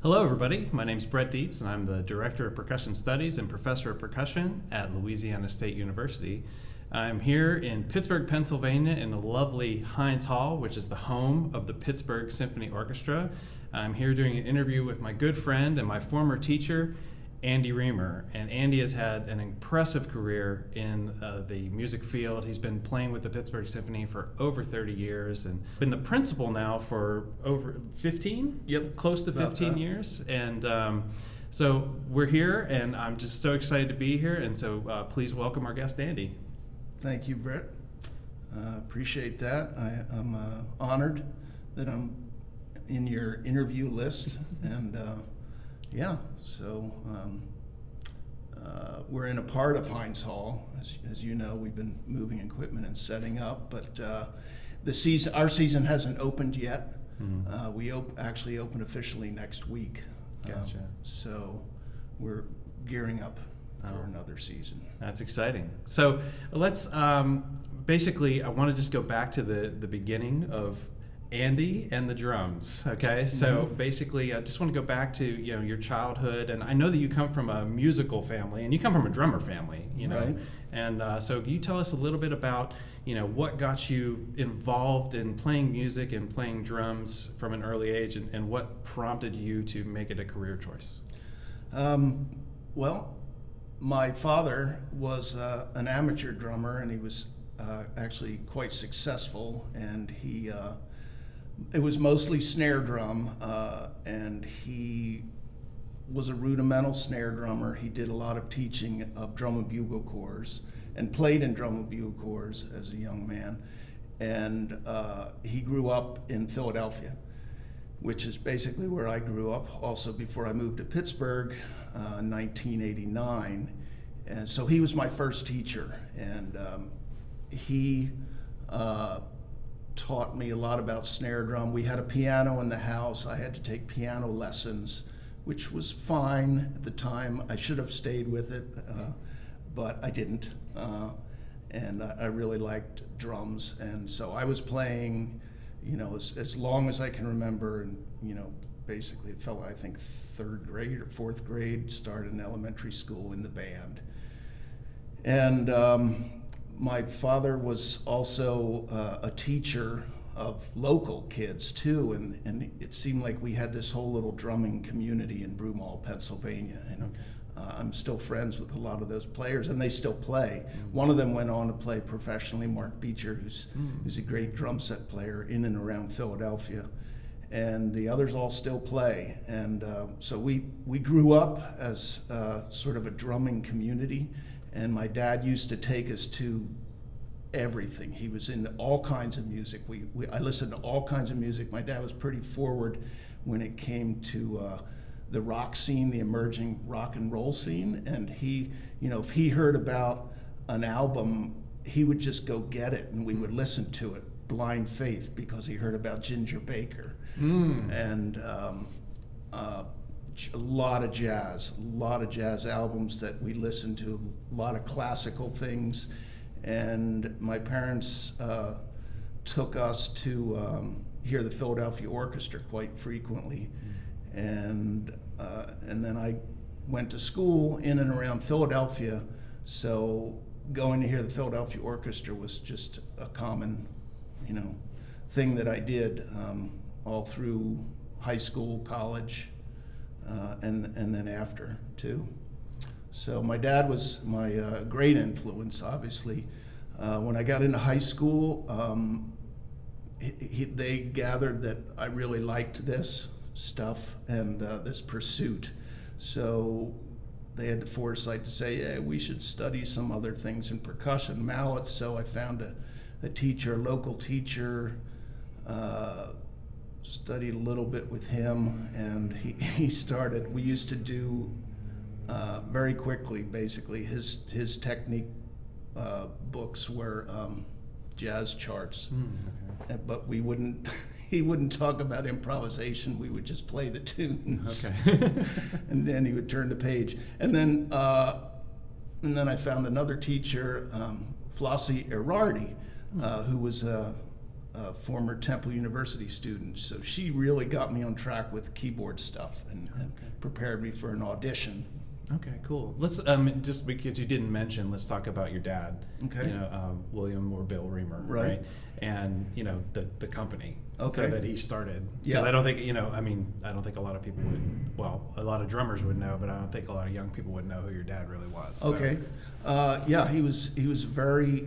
Hello, everybody. My name is Brett Dietz, and I'm the Director of Percussion Studies and Professor of Percussion at Louisiana State University. I'm here in Pittsburgh, Pennsylvania, in the lovely Heinz Hall, which is the home of the Pittsburgh Symphony Orchestra. I'm here doing an interview with my good friend and my former teacher, Andy Reamer. And Andy has had an impressive career in the music field. He's been playing with the Pittsburgh Symphony for over 30 years and been the principal now for over 15? Yep. Close to 15 years. And so we're here, and I'm just so excited to be here. And so please welcome our guest, Andy. Thank you, Brett. Appreciate that. I'm honored that I'm in your interview list, and we're in a part of Heinz Hall. As you know, we've been moving equipment and setting up, but our season hasn't opened yet. Mm-hmm. We actually open officially next week. Gotcha. So we're gearing up for another season. That's exciting. So let's basically, I want to just go back to the beginning of Andy and the drums. Okay, so basically, I just want to go back to your childhood, and I know that you come from a musical family, and you come from a drummer family, Right. And so can you tell us a little bit about what got you involved in playing music and playing drums from an early age, and what prompted you to make it a career choice? Well, my father was an amateur drummer, and he was actually quite successful, and it was mostly snare drum, and he was a rudimental snare drummer. He did a lot of teaching of drum and bugle corps and played in drum and bugle corps as a young man. And he grew up in Philadelphia, which is basically where I grew up, also before I moved to Pittsburgh in 1989. And so he was my first teacher, and he taught me a lot about snare drum. We had a piano in the house. I had to take piano lessons, which was fine at the time. I should have stayed with it, but I didn't. And I really liked drums. And so I was playing, as long as I can remember. And, basically it felt, I think, third grade or fourth grade, started in elementary school in the band. And my father was also a teacher of local kids too, and it seemed like we had this whole little drumming community in Broomall, Pennsylvania, and I'm still friends with a lot of those players, and they still play. One of them went on to play professionally, Mark Beecher, who's a great drum set player in and around Philadelphia, and the others all still play. And so we grew up as sort of a drumming community. And my dad used to take us to everything. He was into all kinds of music. I listened to all kinds of music. My dad was pretty forward when it came to the rock scene, the emerging rock and roll scene. And he, if he heard about an album, he would just go get it, and we would listen to it, blind faith, because he heard about Ginger Baker. And a lot of jazz albums that we listened to, a lot of classical things. And my parents took us to hear the Philadelphia Orchestra quite frequently. And then I went to school in and around Philadelphia, so going to hear the Philadelphia Orchestra was just a common thing that I did all through high school, college, and then after too. So my dad was my great influence, obviously. When I got into high school, they gathered that I really liked this stuff and this pursuit. So they had the foresight to say, hey, we should study some other things in percussion, mallets. So I found a teacher, a local teacher, studied a little bit with him, and he started, we used to do very quickly, basically, his technique books were jazz charts. Okay. But he wouldn't talk about improvisation, we would just play the tunes. Okay. And then he would turn the page. And then I found another teacher, Flossie Erardi, who was a former Temple University student. So she really got me on track with keyboard stuff and prepared me for an audition. Okay, cool. Let's just because you didn't mention, let's talk about your dad. Okay. You know, William or Bill Reamer, Right. And you know the company. Okay. So that he started. Yeah. Because I don't think I don't think a lot of people would. Well, a lot of drummers would know, but I don't think a lot of young people would know who your dad really was. So. Okay. Yeah, he was very.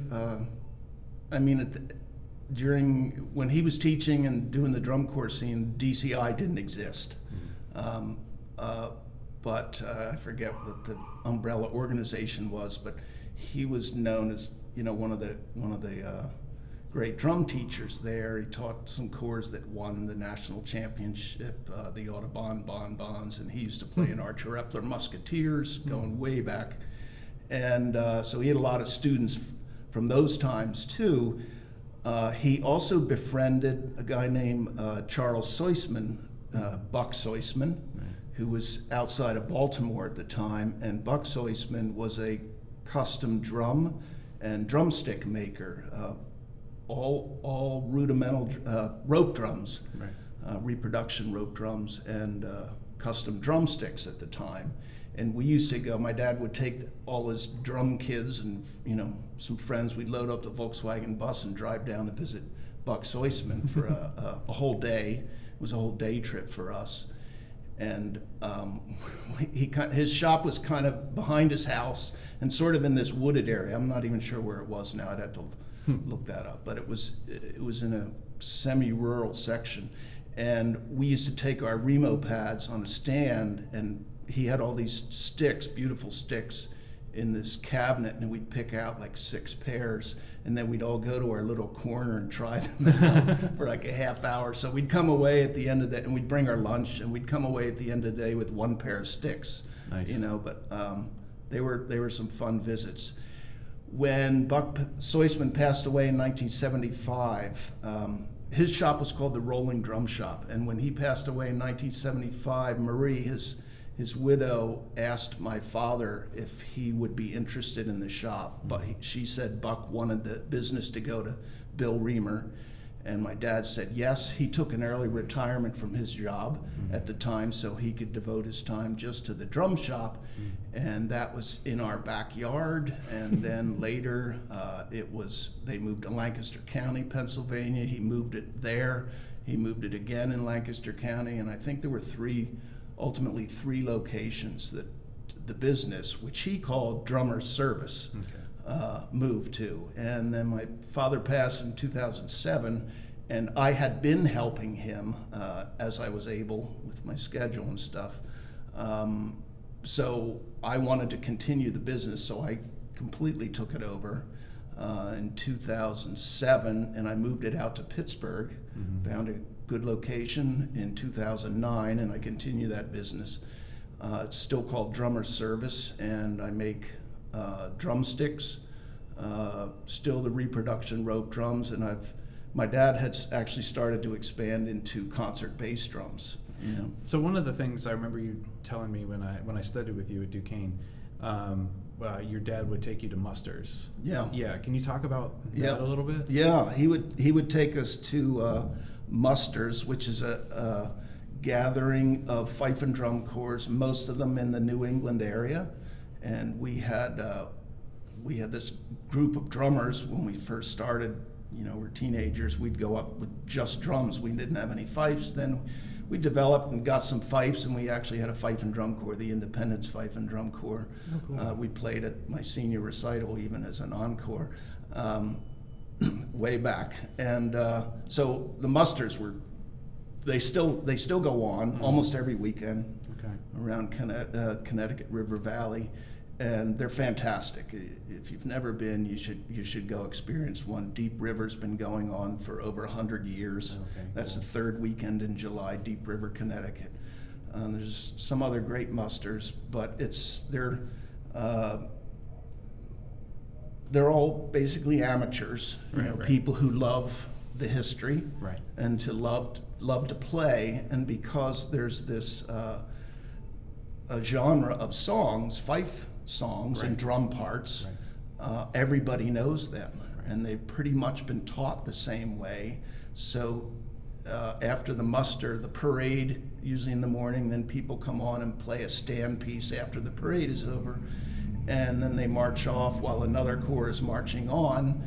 During when he was teaching and doing the drum course scene, DCI didn't exist. But I forget what the umbrella organization was, but he was known as one of the great drum teachers there. He taught some corps that won the national championship, the Audubon Bonbons, and he used to play in Archer Epler Musketeers, going way back. And so he had a lot of students from those times too. He also befriended a guy named Charles Soisman, Buck Soisman, who was outside of Baltimore at the time, and Buck Soisman was a custom drum and drumstick maker, all rudimental rope drums, reproduction rope drums, and custom drumsticks at the time. And we used to go, my dad would take all his drum kids and some friends, we'd load up the Volkswagen bus and drive down to visit Buck Soisman for a whole day. It was a whole day trip for us. And his shop was kind of behind his house and sort of in this wooded area. I'm not even sure where it was now. I'd have to look that up. But it was in a semi-rural section. And we used to take our Remo pads on a stand, and he had all these sticks, beautiful sticks, in this cabinet, and we'd pick out like 6 pairs, and then we'd all go to our little corner and try them out for like a half hour. So we'd come away at the end of the, and we'd bring our lunch, and we'd come away at the end of the day with 1 pair of sticks. Nice. But they were some fun visits. When Buck Soisman passed away in 1975, his shop was called the Rolling Drum Shop, and when he passed away in 1975, Marie, his widow, asked my father if he would be interested in the shop, but she said Buck wanted the business to go to Bill Reamer, and my dad said yes. He took an early retirement from his job at the time so he could devote his time just to the drum shop, and that was in our backyard. And then later they moved to Lancaster County, Pennsylvania. He moved it there. He moved it again in Lancaster County, and I think there were ultimately three locations that the business, which he called Drummer Service, moved to. And then my father passed in 2007, and I had been helping him as I was able with my schedule and stuff. So I wanted to continue the business, so I completely took it over in 2007, and I moved it out to Pittsburgh, found a good location in 2009, and I continue that business. It's still called Drummer Service, and I make drumsticks, still the reproduction rope drums, and my dad had actually started to expand into concert bass drums. So one of the things I remember you telling me when I studied with you at Duquesne, your dad would take you to musters. Yeah. Can you talk about that a little bit? Yeah, he would take us to musters, which is a gathering of fife and drum corps, most of them in the New England area, and we had this group of drummers when we first started. We're teenagers. We'd go up with just drums. We didn't have any fifes. Then we developed and got some fifes, and we actually had a fife and drum corps, the Independence Fife and Drum Corps. Oh, cool. We played at my senior recital even as an encore. Way back, and so the musters they still go on almost every weekend around Connecticut River Valley, and they're fantastic. If you've never been, you should go experience one. Deep River's been going on for over 100 years. That's the third weekend in July, Deep River, Connecticut. There's some other great musters, but they're all basically amateurs, people who love the history and to love to play. And because there's this a genre of songs, fife songs and drum parts, everybody knows them. and they've pretty much been taught the same way. So after the muster, the parade, usually in the morning, then people come on and play a stand piece after the parade is over, and then they march off while another corps is marching on,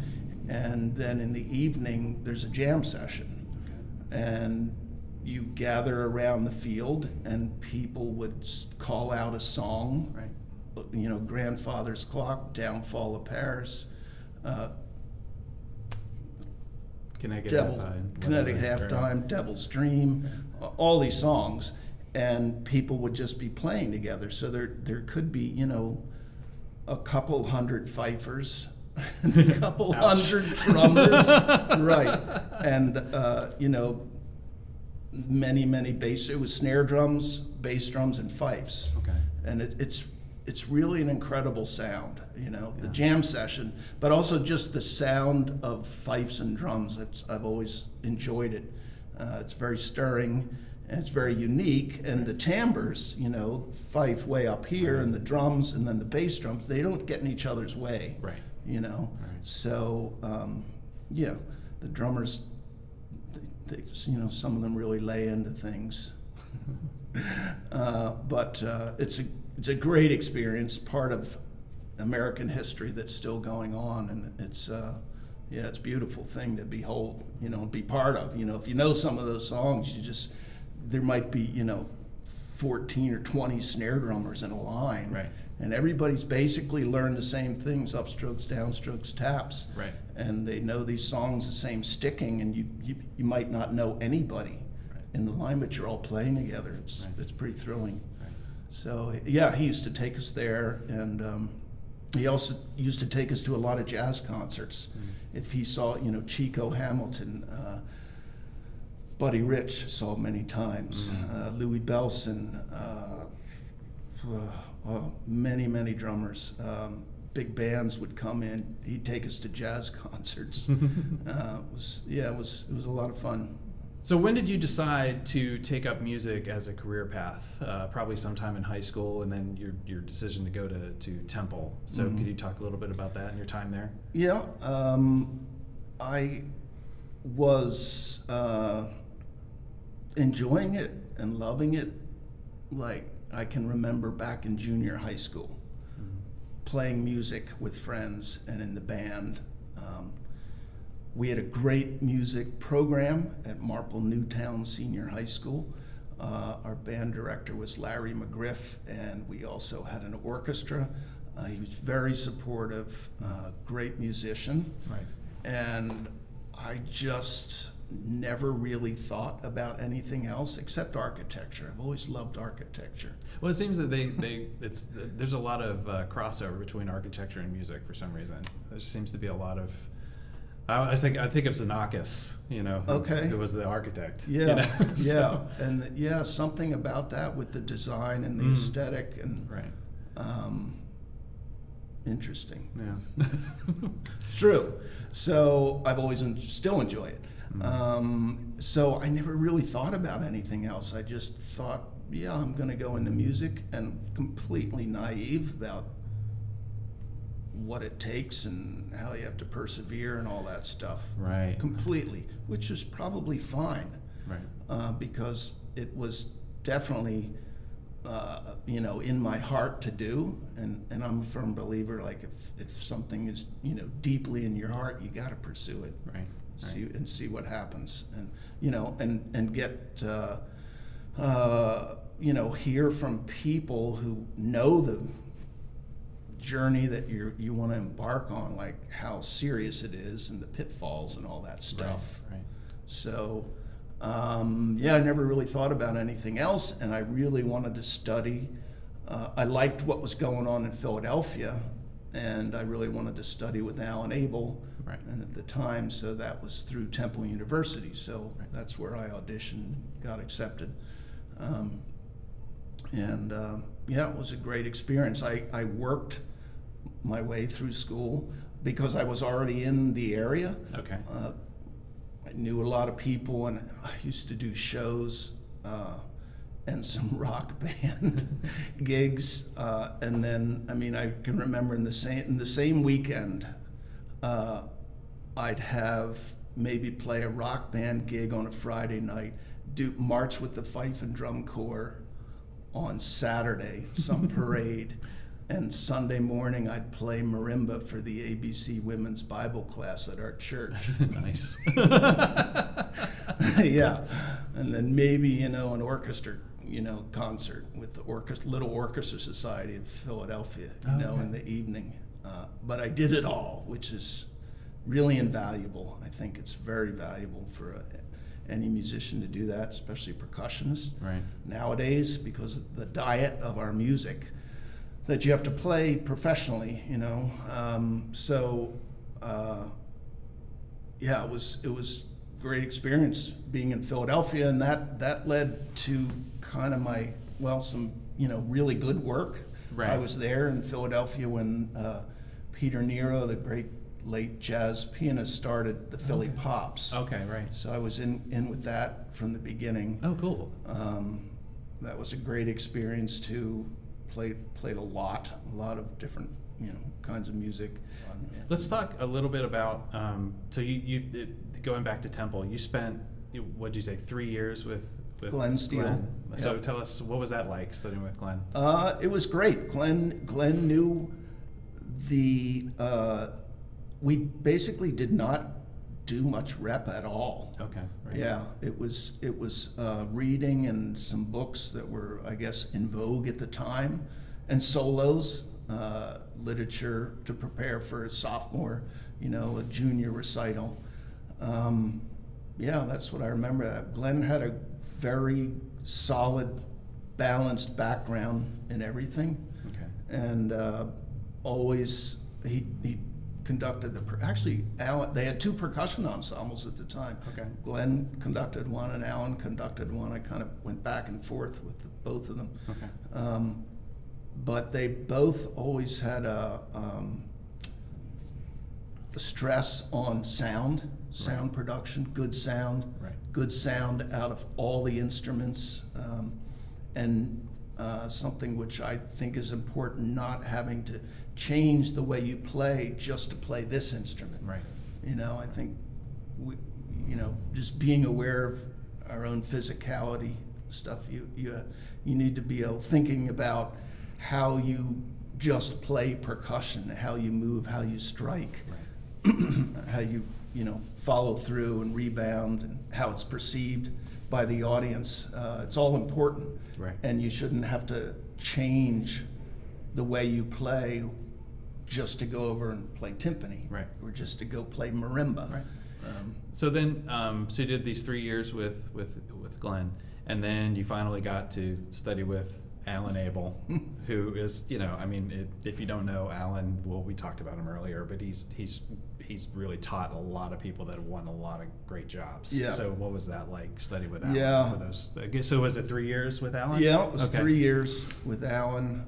and then in the evening there's a jam session. And you gather around the field and people would call out a song, Right. you know, Grandfather's Clock, Downfall of Paris, Connecticut Halftime, Devil's Dream, all these songs, and people would just be playing together. So there could be, you know, a couple hundred fifers, a couple hundred drummers, right, and you know, many bass. It was snare drums, bass drums, and fifes. Okay. And it's really an incredible sound, you know, the jam session, but also just the sound of fifes and drums. I've always enjoyed it. It's very stirring and it's very unique. And the timbres, you know, fife way up here and the drums and then the bass drums, they don't get in each other's way, Right. you know. Right. So, yeah, the drummers, they, you know, some of them really lay into things. But it's a great experience, part of American history that's still going on, and it's it's a beautiful thing to behold, you know, and be part of. You know, if you know some of those songs, there might be, you know, 14 or 20 snare drummers in a line, Right. and everybody's basically learned the same things: upstrokes, downstrokes, taps, Right. and they know these songs the same sticking, and you might not know anybody in the line, but you're all playing together. It's pretty thrilling. Right. So yeah, he used to take us there, and he also used to take us to a lot of jazz concerts. If he saw, you know, Chico Hamilton, Buddy Rich saw many times, Louis Bellson, many drummers. Big bands would come in. He'd take us to jazz concerts. It was a lot of fun. So when did you decide to take up music as a career path? Probably sometime in high school, and then your decision to go to Temple. So could you talk a little bit about that and your time there? Yeah, I was enjoying it and loving it like I can remember back in junior high school, playing music with friends and in the band. We had a great music program at Marple Newtown Senior High School. Our band director was Larry McGriff, and we also had an orchestra. He was very supportive, great musician. Right. And I just never really thought about anything else except architecture. I've always loved architecture. Well, it seems that there's a lot of crossover between architecture and music for some reason. There seems to be a lot of. I think of Xenakis, you know, who was the architect. Yeah, you know? So. And something about that with the design and the aesthetic and interesting. Yeah, it's true. So I've always still enjoy it. So I never really thought about anything else. I just thought, I'm going to go into music, and completely naive about what it takes and how you have to persevere and all that stuff. Right. Completely, which was probably fine. Right. Because it was definitely, in my heart to do, and I'm a firm believer, like if something is, deeply in your heart, you got to pursue it. Right. See what happens, and and get hear from people who know the journey that you want to embark on, like how serious it is and the pitfalls and all that stuff. Right. So I never really thought about anything else, and I really wanted to study. I liked what was going on in Philadelphia, and I really wanted to study with Alan Abel. Right. And at the time, so that was through Temple University. So that's where I auditioned, got accepted. It was a great experience. I worked my way through school because I was already in the area. Okay. I knew a lot of people, and I used to do shows and some rock band gigs. And then, I can remember in the same weekend, I'd have maybe play a rock band gig on a Friday night, do march with the fife and drum corps on Saturday, some parade, and Sunday morning I'd play marimba for the ABC Women's Bible class at our church. Nice. Yeah, and then maybe an orchestra, concert with the Little Orchestra Society of Philadelphia, in the evening. But I did it all, which is really invaluable. I think it's very valuable for any musician to do that, especially percussionists. Right. Nowadays, because of the diet of our music, that you have to play professionally, it was great experience being in Philadelphia, and that led to kind of some really good work. Right. I was there in Philadelphia when Peter Nero, the great late jazz pianist, started the Philly Pops. Okay, right. So I was in with that from the beginning. Oh, cool. That was a great experience too. Played a lot of different kinds of music. Let's talk a little bit about so you going back to Temple, you spent, what did you say, 3 years with Glenn Steele. So Yep. Tell us, what was that like, studying with Glenn? It was great. Glenn knew we basically did not do much rep at all. Okay. Right. Yeah, it was reading and some books that were, I guess, in vogue at the time, and solos, literature to prepare for a sophomore, a junior recital. That's what I remember. Glenn had a very solid, balanced background in everything. Okay. And always he conducted actually Alan, they had two percussion ensembles at the time. Okay. Glenn conducted one and Alan conducted one. I kind of went back and forth with both of them. Okay. But they both always had a stress on sound Right. production, good sound, Right. good sound out of all the instruments, and something which I think is important, not having to change the way you play just to play this instrument. Right. I think just being aware of our own physicality stuff. You need to be thinking about how you just play percussion, how you move, how you strike, Right. how you follow through and rebound, and how it's perceived by the audience. It's all important. Right. And you shouldn't have to change the way you play just to go over and play timpani, Right. or just to go play marimba. Right. So then, so you did these 3 years with Glenn, and then you finally got to study with Alan Abel, who is, if you don't know Alan, well, we talked about him earlier, but he's really taught a lot of people that have won a lot of great jobs. Yeah. So what was that like, studying with Alan? Yeah. For those, so was it 3 years with Alan? Yeah, it was Okay. 3 years with Alan.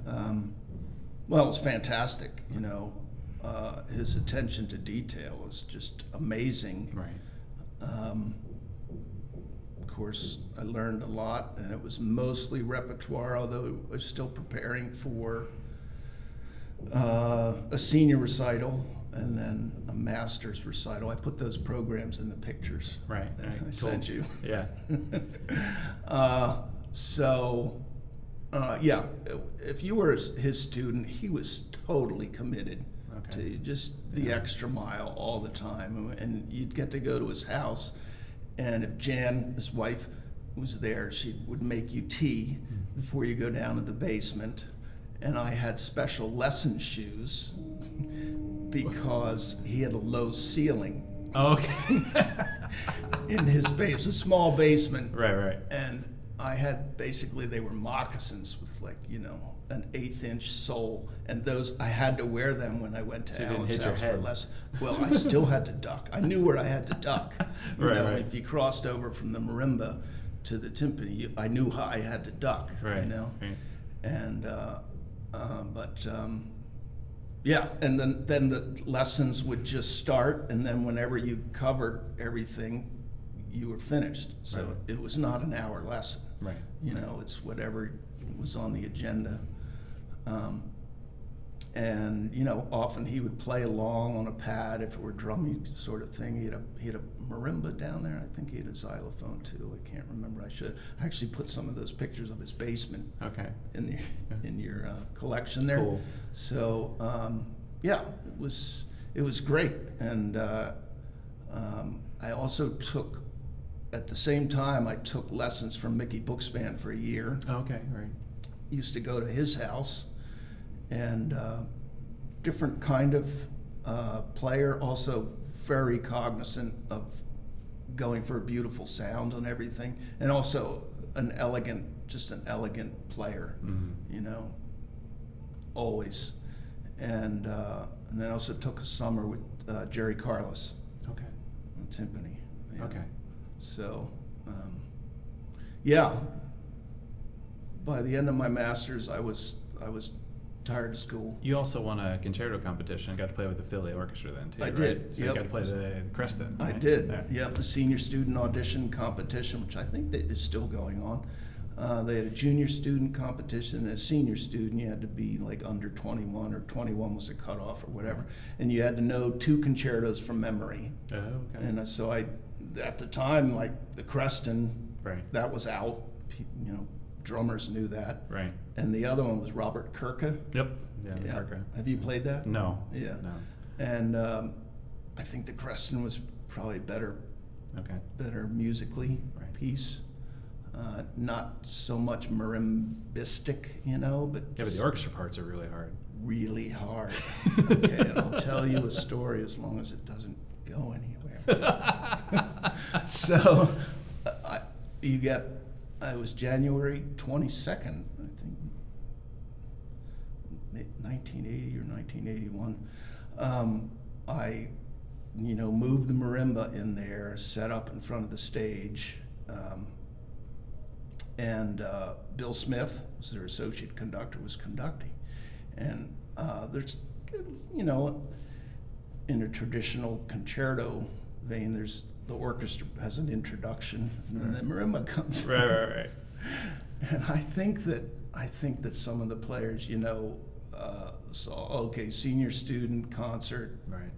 Well, it was fantastic. His attention to detail was just amazing. Right. Of course, I learned a lot, and it was mostly repertoire, although I was still preparing for a senior recital and then a master's recital. I put those programs in the pictures Right. that Right. I sent you. Yeah. If you were his student, he was totally committed Okay. to just the extra mile all the time. And you'd get to go to his house, and if Jan, his wife, was there, she would make you tea before you go down to the basement. And I had special lesson shoes because he had a low ceiling Okay. in his base, a small basement. Right. And I had they were moccasins with an 1/8-inch sole, and those I had to wear them when I went to So you didn't Alan's hit your house for head. lessons. Well, I still had to duck. I knew where I had to duck. Right. If you crossed over from the marimba to the timpani, I knew how I had to duck. Right. And and then the lessons would just start, and then whenever you covered everything, you were finished. So Right. it was not an hour lesson. Right. It's whatever was on the agenda. And often he would play along on a pad if it were drumming sort of thing. He had a marimba down there. I think he had a xylophone too. I can't remember. I actually put some of those pictures of his basement in your collection there. Cool. So it was great. And I also took, at the same time, I took lessons from Mickey Bookspan for a year. Okay, right. Used to go to his house. And different kind of player, also very cognizant of going for a beautiful sound and everything, and also an elegant player, always. And then also took a summer with Jerry Carlos. Okay. On timpani. Yeah. Okay. So, by the end of my master's, I was tired of school. You also won a concerto competition and got to play with the Philly Orchestra then too, I right? did. So you got to play the Creston. I right? did. Yeah, the senior student audition competition, which I think that is still going on. They had a junior student competition and a senior student. You had to be like under 21 or 21 was the cutoff or whatever. And you had to know 2 concertos from memory. Oh, okay. And so at the time, like the Creston, Right. that was out. Drummers knew that. Right. And the other one was Robert Kirka. Yep. Yeah. Parker. Have you played that? No. Yeah. No. And I think the Creston was probably better musically Right. piece. Not so much marimbistic, but Yeah, but the orchestra parts are really hard. really hard. Okay, and I'll tell you a story as long as it doesn't go anywhere. So, it was January 22nd, I think, 1980 or 1981. I, moved the marimba in there, set up in front of the stage, and Bill Smith, was their associate conductor, was conducting. And there's, in a traditional concerto vein, the orchestra has an introduction, and then the marimba comes. Right. And I think that some of the players, saw, senior student concert, Right.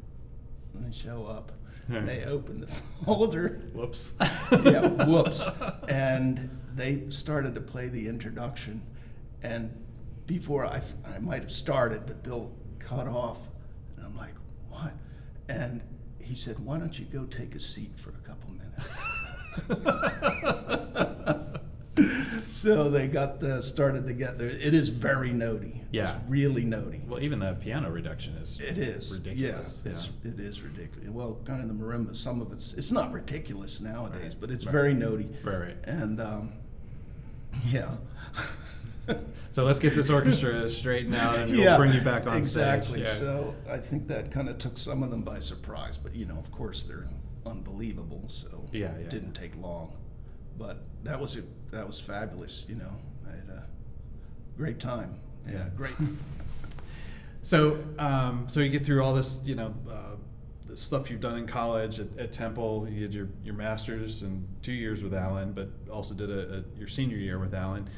and they show up, and they open the folder. Whoops. Yeah, whoops. And they started to play the introduction, and before I might have started, but Bill cut off, and I'm like, what? And he said, why don't you go take a seat for a couple minutes? So they started to get there. It is very notey. Yeah. It's really notey. Well, even the piano reduction is ridiculous. Yeah, it is ridiculous. Well, kind of the marimba, some of it's not ridiculous nowadays, Right. but it's Right. very notey. Right. And yeah. So let's get this orchestra straightened out, and we'll bring you back on exactly. stage. Yeah. So I think that kind of took some of them by surprise, but of course they're unbelievable, so it didn't take long. But that was fabulous. I had a great time. Yeah, great. So you get through all this, the stuff you've done in college at Temple. You did your master's and 2 years with Alan, but also did your senior year with Alan.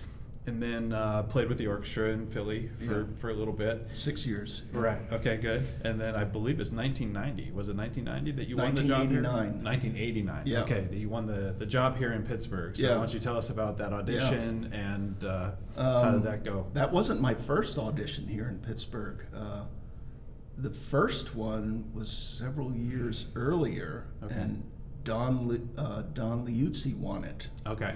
And then played with the orchestra in Philly for a little bit. 6 years. Yeah. Right. Okay, good. And then I believe it's 1990. Was it 1990 that you won the job here? 1989. Yeah. Okay, that you won the job here in Pittsburgh. So why don't you tell us about that audition and how did that go? That wasn't my first audition here in Pittsburgh. The first one was several years earlier, and Don Liuzzi won it. Okay.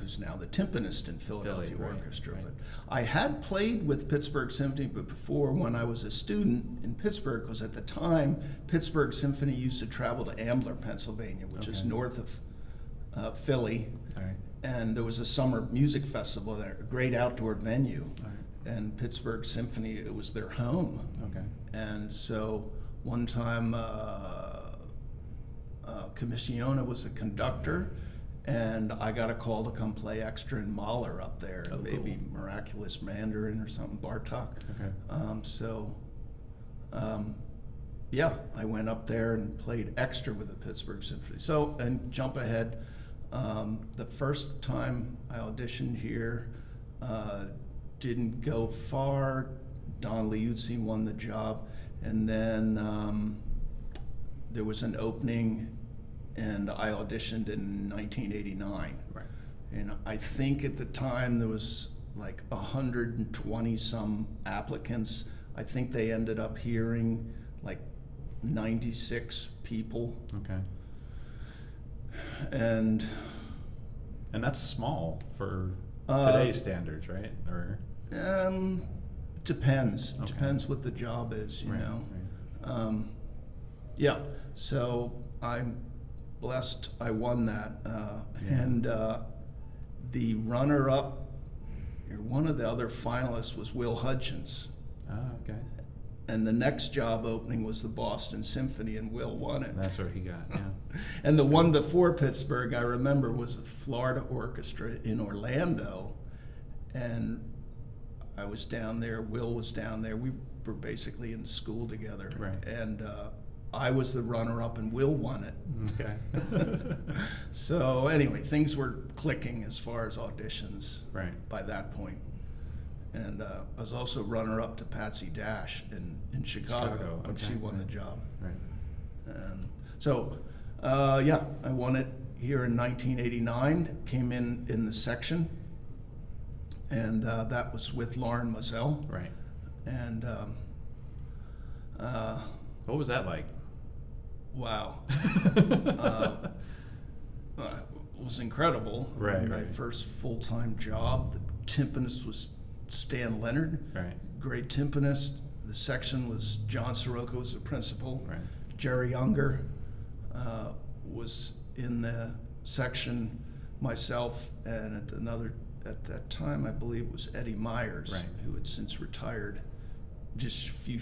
Who's now the timpanist in Philadelphia Philly, Orchestra. right. But I had played with Pittsburgh Symphony, but before, when I was a student in Pittsburgh, because at the time, Pittsburgh Symphony used to travel to Ambler, Pennsylvania, which is north of Philly. All right. And there was a summer music festival there, a great outdoor venue. All right. And Pittsburgh Symphony, it was their home. Okay. And so one time, Commissiona was the conductor, and I got a call to come play extra in Mahler up there, maybe cool. Miraculous Mandarin or something, Bartok. Okay. I went up there and played extra with the Pittsburgh Symphony. So, and jump ahead, the first time I auditioned here, didn't go far, Don Liuzzi won the job, and then there was an opening, and I auditioned in 1989. Right. And I think at the time there was like 120 some applicants. I think they ended up hearing like 96 people. Okay. And that's small for today's standards, right? Or depends. Okay. Depends what the job is, you Right, know. right. Yeah. So I'm blessed I won that. Yeah. And the runner-up, or one of the other finalists, was Will Hutchins. Oh, okay. And the next job opening was the Boston Symphony, and Will won it. And that's where he got, yeah. And the one before Pittsburgh, I remember, was the Florida Orchestra in Orlando. And I was down there, Will was down there. We were basically in school together. Right. And I was the runner-up, and Will won it. Okay. So anyway, things were clicking as far as auditions Right. by that point. And I was also runner-up to Patsy Dash in Chicago when okay, she won right. the job. Right. So, yeah, I won it here in 1989, came in the section, and that was with Lauren Moselle. Right. And What was that like? wow. It was incredible. Right, My right. first full-time job. The timpanist was Stan Leonard, Right. great timpanist. The section was John Sirocco was the principal. Right. Jerry Unger was in the section, myself, and at that time, I believe it was Eddie Myers, Right. who had since retired just a few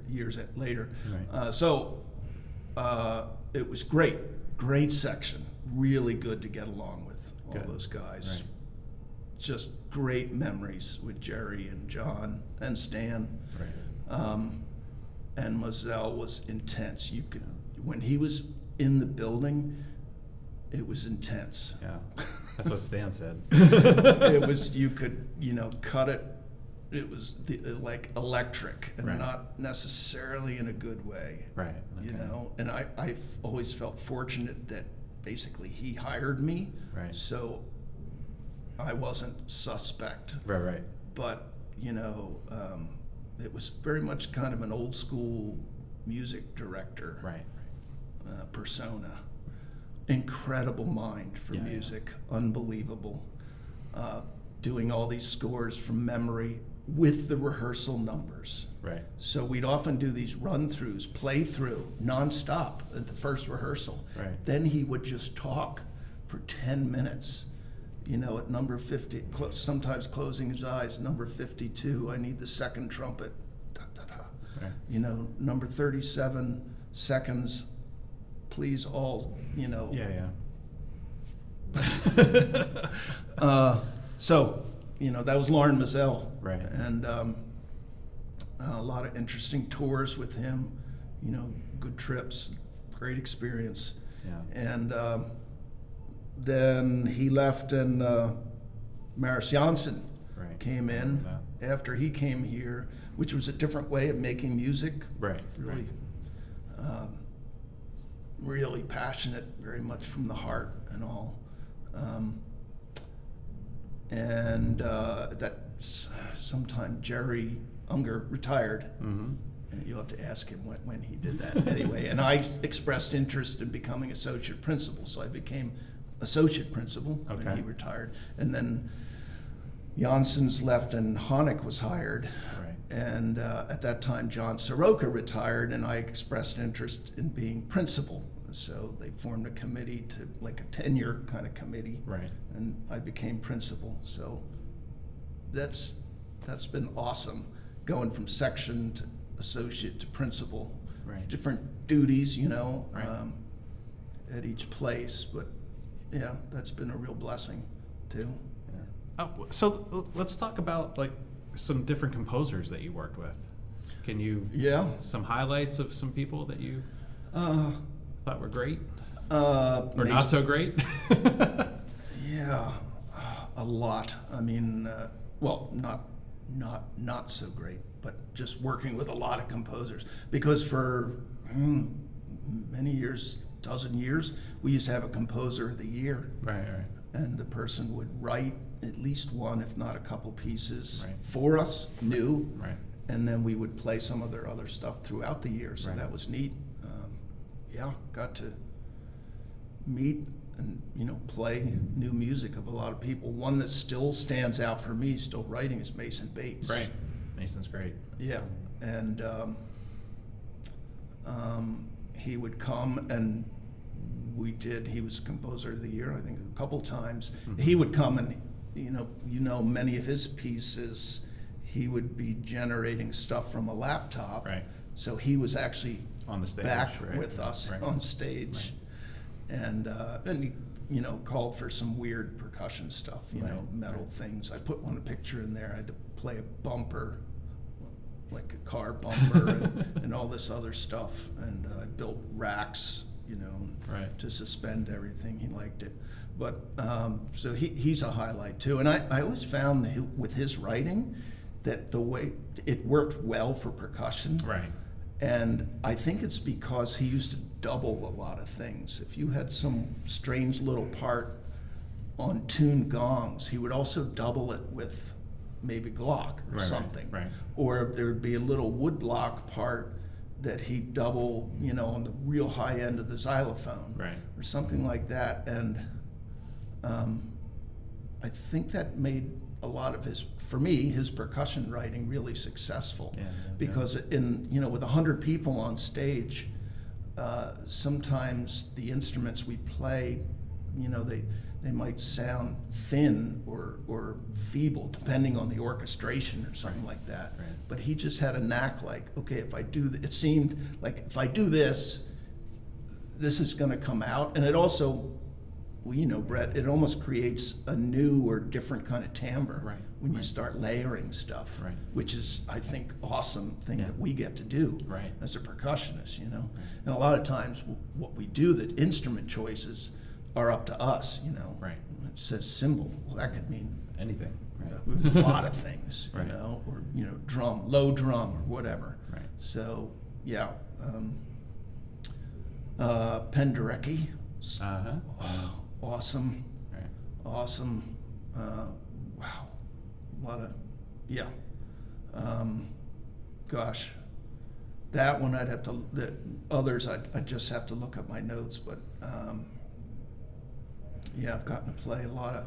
years later. Right. So it was great section, really good to get along with all Good. those guys. Right. Just great memories with Jerry and John and Stan. Right. And Moselle was intense. When he was in the building, it was intense. Yeah. That's what Stan said. It was, you could, cut it. It was like electric, and Right. not necessarily in a good way. Right. Okay. And I've always felt fortunate that basically he hired me. Right. So I wasn't suspect. Right. Right. But it was very much kind of an old school music director Right. persona. Incredible mind for Yeah, yeah. music, unbelievable. Doing all these scores from memory with the rehearsal numbers. Right. So we'd often do these run-throughs, play-through, nonstop at the first rehearsal. Right. Then he would just talk for 10 minutes. At number 50, sometimes closing his eyes, number 52, I need the second trumpet. Da, da, da. Right. Number 37 seconds, please all, Yeah. So, that was Lauren Moselle. Right. And a lot of interesting tours with him, good trips, great experience. Yeah. And then he left, and Maris Janssen Right. came in after he came here, which was a different way of making music. Right. Really, really passionate, very much from the heart and all. And that sometime Jerry Unger retired. Mm-hmm. And you'll have to ask him when he did that. Anyway, and I expressed interest in becoming associate principal, so I became associate principal when Okay. he retired. And then Janssen's left and Honeck was hired. Right. And at that time, John Sirocco retired, and I expressed interest in being principal. So they formed a committee like a tenure kind of committee. Right. And I became principal. So that's been awesome, going from section to associate to principal. Right. Different duties, Right. at each place. But yeah, that's been a real blessing too. Yeah. So let's talk about like some different composers that you worked with. Can you? Yeah. Some highlights of some people that you thought were great or not so great? Yeah, a lot. I mean, well, not not so great, but just working with a lot of composers. Because for many years, dozen years, we used to have a composer of the year. Right. And the person would write at least one, if not a couple pieces Right. for us, new. Right. And then we would play some of their other stuff throughout the year, so Right. that was neat. Got to meet and play new music of a lot of people. One that still stands out for me, still writing, is Mason Bates. Right. Mason's great. Yeah, and he would come and he was composer of the year, I think, a couple times. Mm-hmm. He would come and, many of his pieces, he would be generating stuff from a laptop. Right. So he was actually On the stage. back right. with us Right. on stage. Right. And he, called for some weird percussion stuff, Right. metal things. I put one picture in there. I had to play a bumper, like a car bumper, and all this other stuff. And I built racks, Right. to suspend everything. He liked it. But so he's a highlight too. And I always found that with his writing that the way it worked well for percussion. Right. And I think it's because he used to double a lot of things. If you had some strange little part on tuned gongs, he would also double it with maybe Glock or Right, something. right. Or there would be a little woodblock part that he'd double, on the real high end of the xylophone. Right. Or something like that. And I think that made a lot of his percussion writing really successful. Yeah, because with 100 people on stage, sometimes the instruments we play, they might sound thin or feeble depending on the orchestration or something Right. like that. Right. But he just had a knack, like, okay, if I do, it seemed like if I do this is going to come out. And it also, Brett, it almost creates a new or different kind of timbre. Right. When you Right. start layering stuff, Right. which is, I think, awesome thing Yeah. that we get to do Right. as a percussionist, And a lot of times what we do, the instrument choices are up to us, Right. It says cymbal, well, that could mean Anything. a lot of things, Right. or, drum, low drum or whatever. Right. So, yeah. Penderecki, awesome. Right. Awesome. Wow. A lot of, yeah. Gosh. That one the others I'd just have to look up my notes, but yeah, I've gotten to play a lot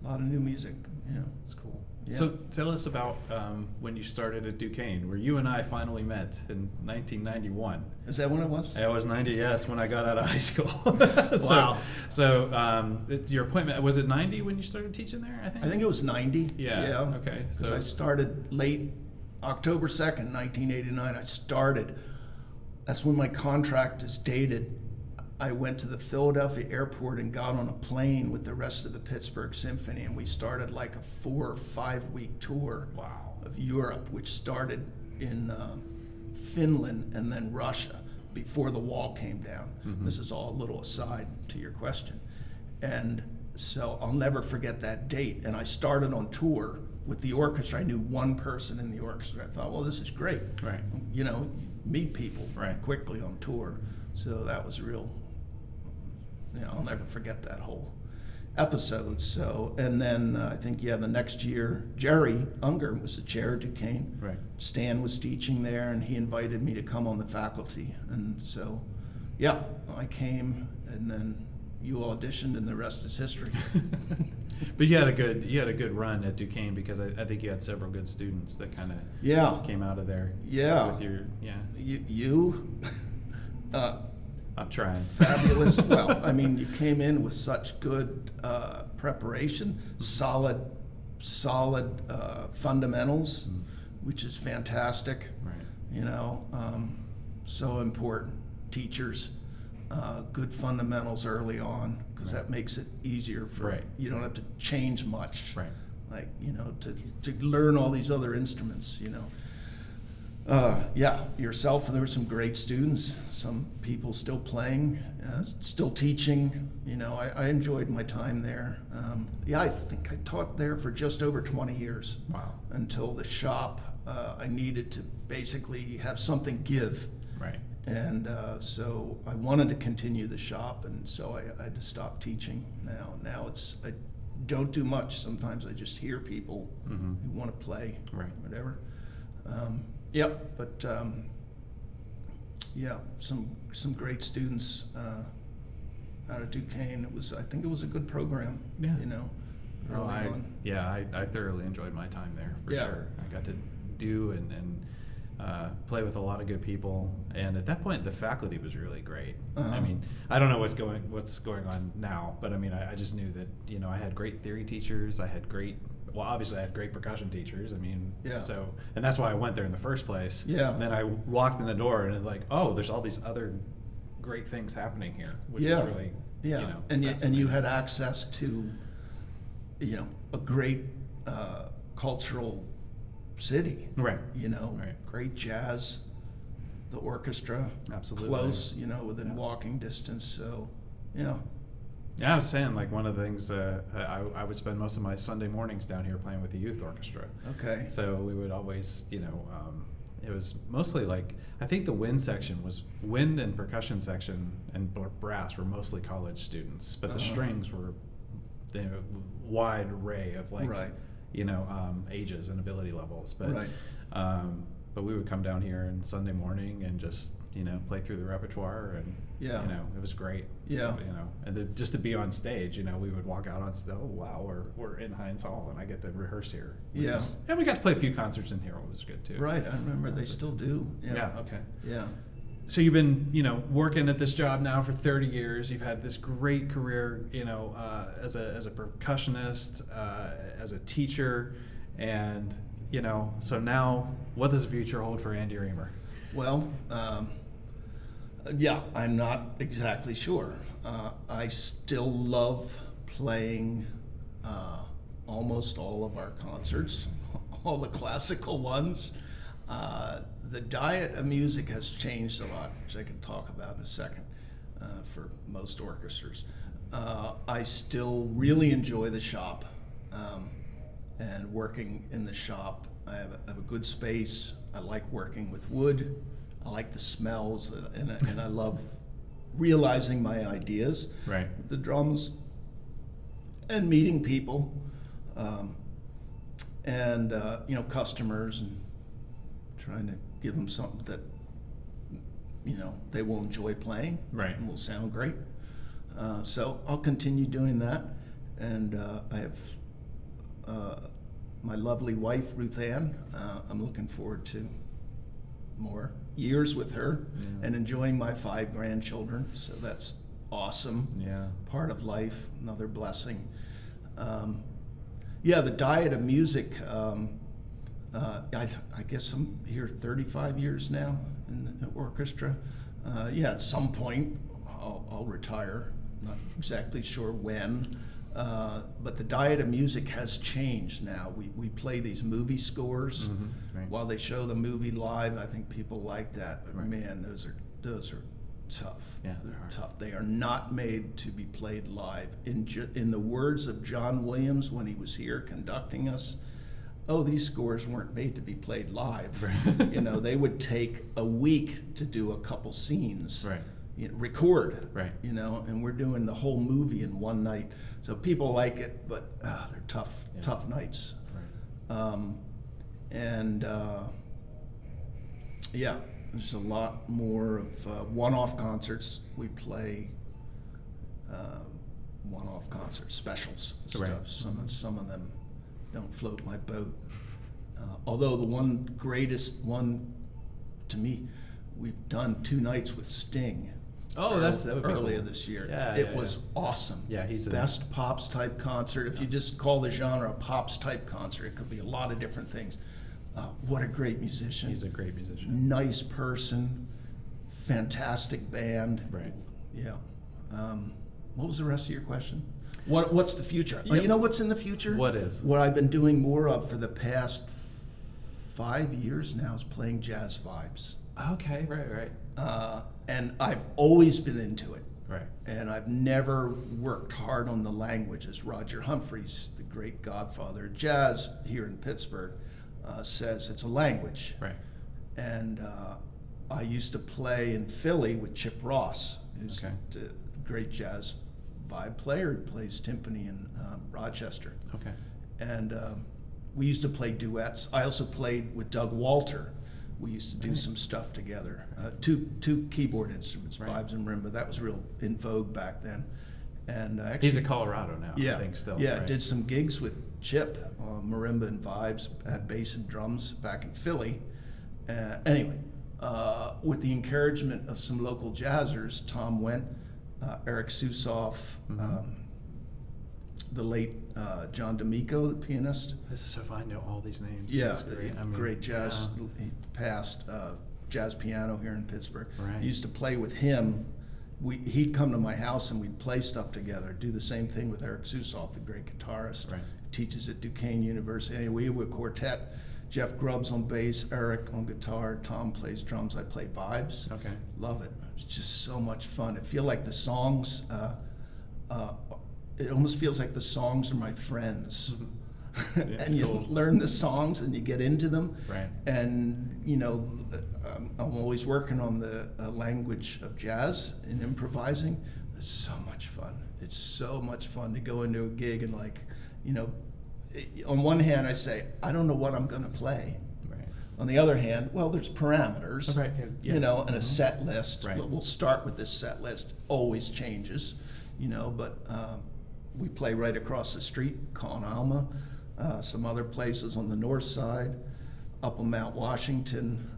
of new music. Yeah. That's cool. Yeah. So tell us about when you started at Duquesne, where you and I finally met in 1991. Is that when it was? It was 90, yes, when I got out of high school. Wow. So your appointment, was it 90 when you started teaching there, I think? I think it was 90. Yeah, okay. So I started late October 2nd, 1989. I started. That's when my contract is dated. I went to the Philadelphia airport and got on a plane with the rest of the Pittsburgh Symphony, and we started like a 4 or 5 week tour Wow. of Europe, which started in Finland and then Russia before the wall came down. Mm-hmm. This is all a little aside to your question. And so I'll never forget that date. And I started on tour with the orchestra. I knew one person in the orchestra. I thought, well, this is great. Right. Meet people Right. quickly on tour. So that was real. I'll never forget that whole episode. So, and then I think, the next year, Jerry Unger was the chair at Duquesne. Right. Stan was teaching there, and he invited me to come on the faculty. And so, yeah, I came, and then you auditioned, and the rest is history. But you had a good run at Duquesne, because I think you had several good students that kind of came out of there. Yeah. With your You I'm trying. fabulous. Well, I mean, you came in with such good preparation, solid fundamentals, which is fantastic. Right. So important. Teachers, good fundamentals early on, because that makes it easier for Right. you don't have to change much. Right. Like, to learn all these other instruments, Yeah, yourself, and there were some great students, some people still playing, still teaching. You know, I enjoyed my time there. Yeah, I think I taught there for just over 20 years. Wow. Until the shop, I needed to basically have something give. Right. And so I wanted to continue the shop, and so I had to stop teaching now. Now I don't do much. Sometimes I just hear people who want to play, Right. whatever. Yep, but yeah, some great students out of Duquesne. I think it was a good program. Yeah. You know, Oh, early on. I thoroughly enjoyed my time there for Yeah. sure. I got to do and play with a lot of good people, and at that point the faculty was really great. I mean, I don't know what's going on now, but I mean, I just knew that, you know, I had great theory teachers. Obviously I had great percussion teachers. I mean, Yeah. so, and that's why I went there in the first place. Yeah. And then I walked in the door and it's like, oh, there's all these other great things happening here, which Yeah. is really, Yeah, you know, and you fascinating. had access to, you know, a great cultural city. Right. You know, Right. great jazz, the orchestra, Absolutely. close, you know, within walking distance. So, yeah. Yeah, I was saying, like, one of the things I would spend most of my Sunday mornings down here playing with the youth orchestra. Okay. So we would always, you know, it was mostly like, I think the wind and percussion section and brass were mostly college students, but the strings were a wide array of, like, Right. you know, ages and ability levels. But Right. but we would come down here on Sunday morning and just, you know, play through the repertoire, and Yeah. you know, it was great. Yeah. So, you know, and just to be on stage, you know, we would walk out on stage. Oh wow, we're in Heinz Hall, and I get to rehearse here. Yeah. And we got to play a few concerts in here, which was good too. Right. I remember they still do. Yeah. Okay. Yeah. So you've been, you know, working at this job now for 30 years. You've had this great career, you know, as a percussionist, as a teacher, and, you know, so now what does the future hold for Andy Reamer? Well, yeah, I'm not exactly sure. I still love playing almost all of our concerts, all the classical ones. The diet of music has changed a lot, which I can talk about in a second, for most orchestras. I still really enjoy the shop and working in the shop. I have a good space. I like working with wood. I like the smells, and I love realizing my ideas. Right. The drums, and meeting people, and you know, customers, and trying to give them something that, you know, they will enjoy playing. Right. And will sound great. So I'll continue doing that, and I have my lovely wife Ruth Ann. I'm looking forward to more years with her, and enjoying my 5 grandchildren. So that's awesome. Yeah. Part of life, another blessing. Yeah, the diet of music. I guess I'm here 35 years now in the orchestra. Yeah, at some point I'll retire. Not exactly sure when. But the diet of music has changed now. We play these movie scores Right. while they show the movie live. I think people like that, but Right. man, those are tough. Yeah, They're they're hard. tough. They are not made to be played live. In the words of John Williams when he was here conducting us, oh, these scores weren't made to be played live. Right. You know, they would take a week to do a couple scenes. Right. Record, Right. you know, and we're doing the whole movie in one night. So people like it, but they're tough, Yeah. tough nights. Right. Yeah, there's a lot more of one-off concerts. We play one-off concerts, specials, and Right. stuff. Some of them don't float my boat. Although the greatest one to me, we've done 2 nights with Sting. Oh, that would be earlier cool. this year. Yeah, It yeah, was yeah. awesome. Yeah, he's a best pops type concert. If you just call the genre a pops type concert, it could be a lot of different things. What a great musician. He's a great musician. Nice person, fantastic band. Right. Yeah. What was the rest of your question? What's the future? Yep. You know what's in the future? What is? What I've been doing more of for the past 5 years now is playing jazz vibes. Okay, right. And I've always been into it. Right. And I've never worked hard on the language, as Roger Humphreys, the great godfather of jazz here in Pittsburgh, says it's a language. Right. And I used to play in Philly with Chip Ross, who's Okay. a great jazz vibe player. He plays timpani in Rochester. Okay. And we used to play duets. I also played with Doug Walter. We used to do some stuff together. Two keyboard instruments, Right. vibes and marimba. That was real in vogue back then. And He's actually, in Colorado now, yeah, I think, still. yeah, right? did some gigs with Chip, marimba and vibes, had bass and drums back in Philly. Anyway, with the encouragement of some local jazzers, Tom Went, Eric Susoff, the late John D'Amico, the pianist. This is so fun. I know all these names. Yeah, That's great. I mean, great jazz. yeah. He passed jazz piano here in Pittsburgh. Right. Used to play with him. He'd come to my house and we'd play stuff together. Do the same thing with Eric Susoff, the great guitarist. Right. Teaches at Duquesne University. Anyway, we were a quartet. Jeff Grubbs on bass, Eric on guitar, Tom plays drums. I play vibes. Okay. Love it. It's just so much fun. I feel like the songs. It almost feels like the songs are my friends. Yeah, And you cool. learn the songs and you get into them. Right. And, I'm always working on the language of jazz and improvising. It's so much fun. It's so much fun to go into a gig and on one hand I say, I don't know what I'm going to play. Right. On the other hand, well, there's parameters, Right, yeah. and a set list. Right. We'll start with this set list, always changes, but we play right across the street, Con Alma, some other places on the north side, up on Mount Washington.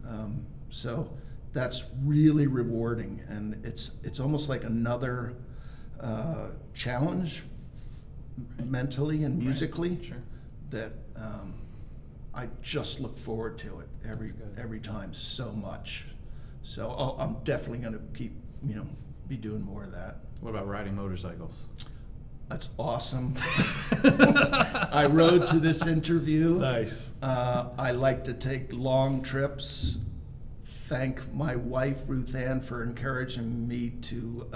So that's really rewarding, and it's almost like another challenge mentally and musically. Right. Sure. That I just look forward to it That's good. every time so much. So I'm definitely going to keep be doing more of that. What about riding motorcycles? That's awesome. I rode to this interview. Nice. I like to take long trips. Thank my wife, Ruth Ann, for encouraging me to,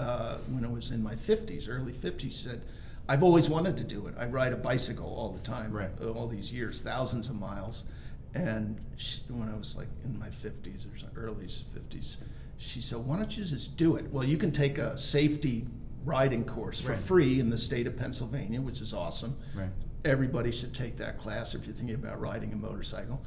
when I was in my 50s, early 50s, said, I've always wanted to do it. I ride a bicycle all the time, Right. All these years, thousands of miles. And when I was like in my 50s or early 50s, she said, why don't you just do it? Well, you can take a safety riding course for Right. free in the state of Pennsylvania, which is awesome. Right. Everybody should take that class if you're thinking about riding a motorcycle.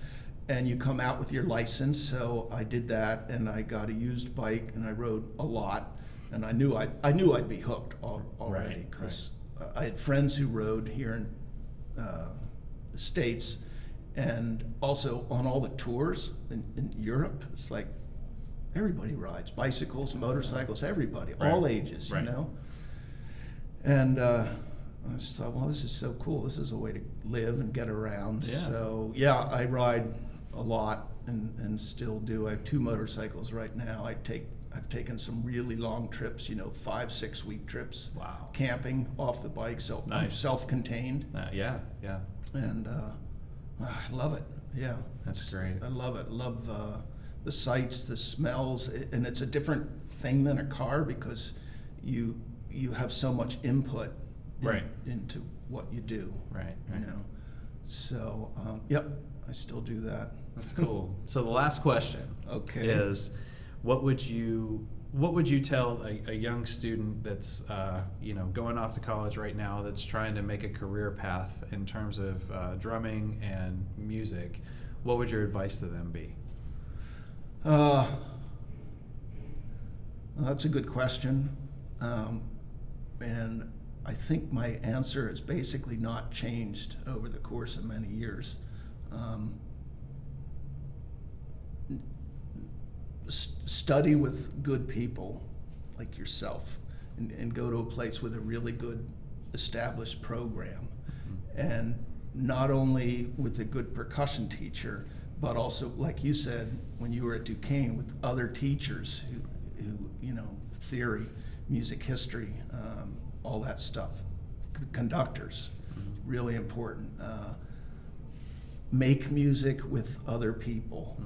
And you come out with your license. So I did that, and I got a used bike, and I rode a lot. And I knew I'd be hooked already, Right, because I had friends who rode here in the States, and also on all the tours in Europe. It's like everybody rides bicycles, motorcycles, everybody, Right. all ages, Right. And I just thought, well, this is so cool. This is a way to live and get around. Yeah. So yeah, I ride a lot and still do. I have 2 motorcycles right now. I've taken some really long trips, 5-6 week trips. Wow. Camping off the bike, so I'm Nice. self-contained, Yeah. and I love it. Yeah, That's great. I love it. I love the sights, the smells, and it's a different thing than a car because you have so much input Right. into what you do. Right. So yep, I still do that. That's cool. So the last question Okay. is, what would you tell a young student that's going off to college right now, that's trying to make a career path in terms of drumming and music? What would your advice to them be? Well, that's a good question, and I think my answer has basically not changed over the course of many years. Study with good people like yourself, and go to a place with a really good established program, and not only with a good percussion teacher, but also, like you said, when you were at Duquesne, with other teachers who theory, music history, all that stuff. Conductors, really important. make music with other people.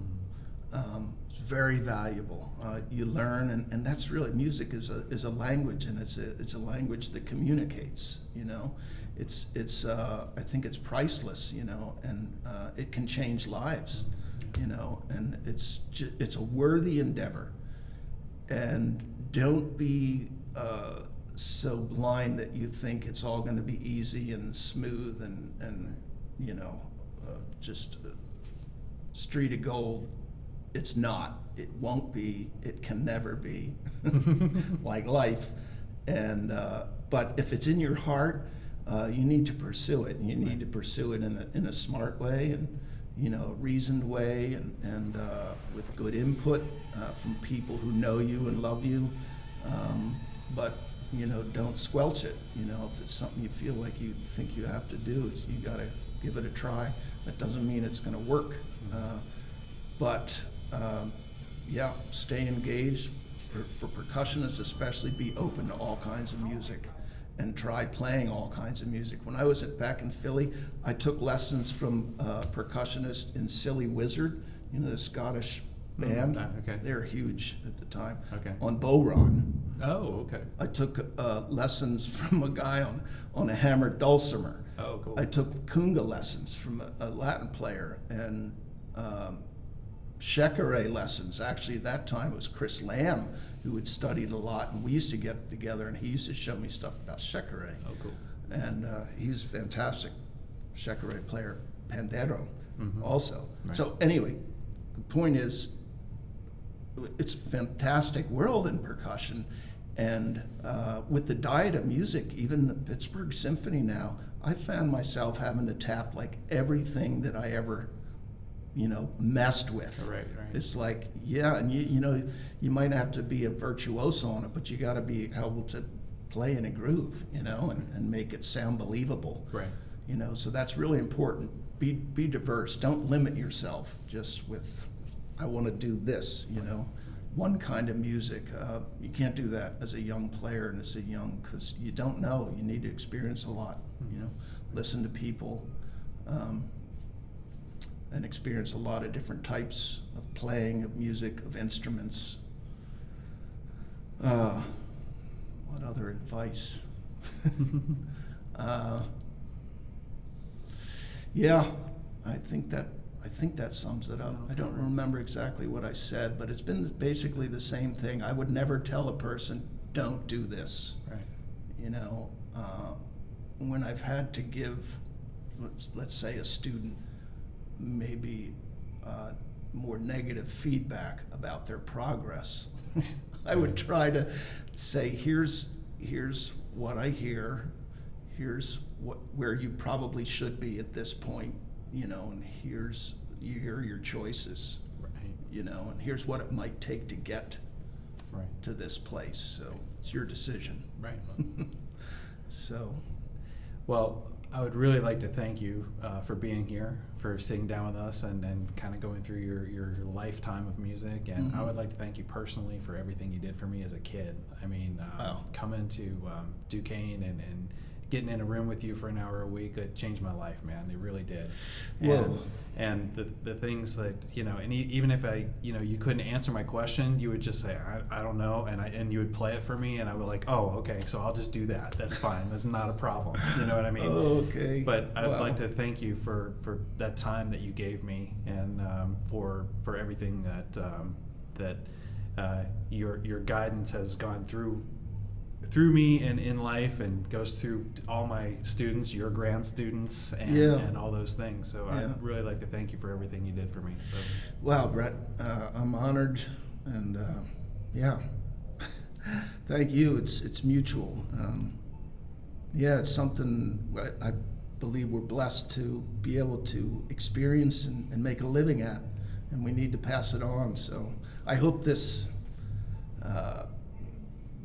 It's very valuable. You learn, and that's really, music is a language, and it's a language that communicates. You know, it's I think it's priceless. You know, and it can change lives. You know, and it's a worthy endeavor. And don't be so blind that you think it's all going to be easy and smooth and you know, just a street of gold. It's not. It won't be. It can never be. Like life. And but if it's in your heart, you need to pursue it. And you need to pursue it in a smart way, and you know, reasoned way, and with good input from people who know you and love you. But you know, don't squelch it. You know, if it's something you feel like you think you have to do, you got to give it a try. That doesn't mean it's going to work. But yeah, stay engaged. For percussionists especially, be open to all kinds of music and try playing all kinds of music. When I was back in Philly, I took lessons from a percussionist in Silly Wizard, you know, the Scottish band. Okay. They were huge at the time. Okay. On Bowron. Oh, okay. I took lessons from a guy on a hammered dulcimer. Oh, cool. I took conga lessons from a Latin player, and Shekere lessons. Actually, at that time it was Chris Lamb who had studied a lot, and we used to get together, and he used to show me stuff about Shekere. Oh, cool. And he's a fantastic Shekere player, Pandero also. Right. So anyway, the point is, it's a fantastic world in percussion, and with the diet of music, even the Pittsburgh Symphony now, I found myself having to tap like everything that I ever, you know, messed with. Right. It's like, yeah, and you know, you might have to be a virtuoso on it, but you got to be able to play in a groove, you know, and make it sound believable. Right. You know, so that's really important. Be diverse. Don't limit yourself just with, I want to do this, you know, one kind of music. You can't do that as a young player and as a young, because you don't know. You need to experience a lot, you know, listen to people, and experience a lot of different types of playing, of music, of instruments. What other advice? Yeah, I think that sums it up. I don't remember exactly what I said, but it's been basically the same thing. I would never tell a person, don't do this. Right. You know, when I've had to give, let's say, a student maybe more negative feedback about their progress, I would try to say, here's what I hear, here's where you probably should be at this point, you know, and here are your choices, Right. you know, and here's what it might take to get Right. to this place. So it's your decision. Right. So, Well, I would really like to thank you for being here, for sitting down with us and kind of going through your lifetime of music. And I would like to thank you personally for everything you did for me as a kid. I mean, coming to Duquesne and getting in a room with you for an hour a week, it changed my life, man. It really did. Whoa. And the things that, you know, and even if you couldn't answer my question, you would just say, I don't know, and you would play it for me, and I would like, oh, okay, so I'll just do that. That's fine. That's not a problem. You know what I mean? Okay. But I'd like to thank you for that time that you gave me, and for everything that your guidance has gone through me and in life, and goes through all my students, your grad students, and all those things. So I'd really like to thank you for everything you did for me. So. Wow, Brett, I'm honored, and yeah, thank you. It's mutual. Yeah, it's something I believe we're blessed to be able to experience and make a living at, and we need to pass it on. So I hope this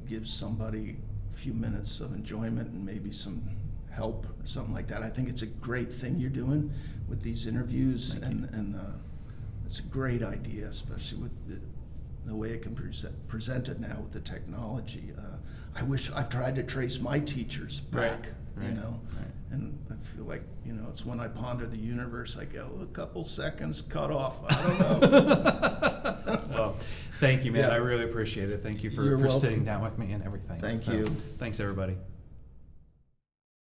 gives somebody a few minutes of enjoyment and maybe some help or something like that. I think it's a great thing you're doing with these interviews, and it's a great idea, especially with the way it can present it now with the technology. I wish I've tried to trace my teachers back Right, you know. right. And I feel like, you know, it's when I ponder the universe, I go, a couple seconds cut off. I don't know. Well, thank you, man. Yeah. I really appreciate it. Thank you You're for welcome. sitting down with me and everything. Thank So, you. Thanks, everybody.